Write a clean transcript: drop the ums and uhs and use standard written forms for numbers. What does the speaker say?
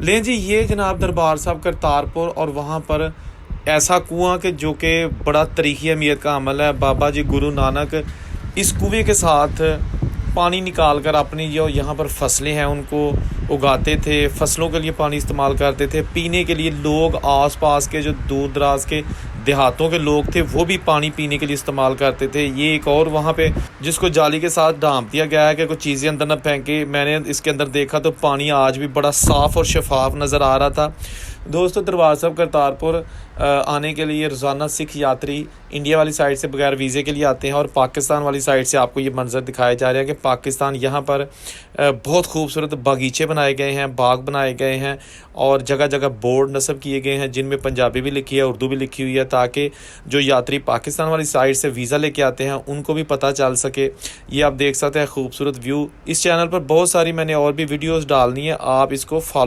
लें जी, ये जनाब दरबार साहब करतारपुर, और वहाँ पर ऐसा कुआं कि जो कि बड़ा तारीख़ी अहमियत का अमल है। बाबा जी गुरु नानक इस कुएं के साथ पानी निकाल कर अपनी जो यहाँ पर फसलें हैं उनको उगाते थे, फसलों के लिए पानी इस्तेमाल करते थे, पीने के लिए लोग आस-पास के जो दूर दराज के देहातों के लोग थे वो भी पानी पीने के लिए इस्तेमाल करते थे। ये एक और वहाँ पे जिसको जाली के साथ ढाँप दिया गया है कि कुछ चीज़ें अंदर न फेंके। मैंने इसके अंदर देखा तो पानी आज भी बड़ा साफ़ और शफाफ नज़र आ रहा था। दोस्तों, दरबार साहब करतारपुर आने के लिए रोज़ाना सिख यात्री इंडिया वाली साइड से बगैर वीज़े के लिए आते हैं, और पाकिस्तान वाली साइड से आपको ये मंज़र दिखाया जा रहा है कि पाकिस्तान यहाँ पर बहुत खूबसूरत बागीचे बनाए गए हैं, बाग बनाए गए हैं, और जगह जगह बोर्ड नस्ब किए गए हैं जिनमें पंजाबी भी लिखी है, उर्दू भी लिखी हुई है, ताकि जो यात्री पाकिस्तान वाली साइड से वीज़ा लेके आते हैं उनको भी पता चल सके। ये आप देख सकते हैं खूबसूरत व्यू। इस चैनल पर बहुत सारी मैंने और भी वीडियोज़ डालनी है, आप इसको फॉलो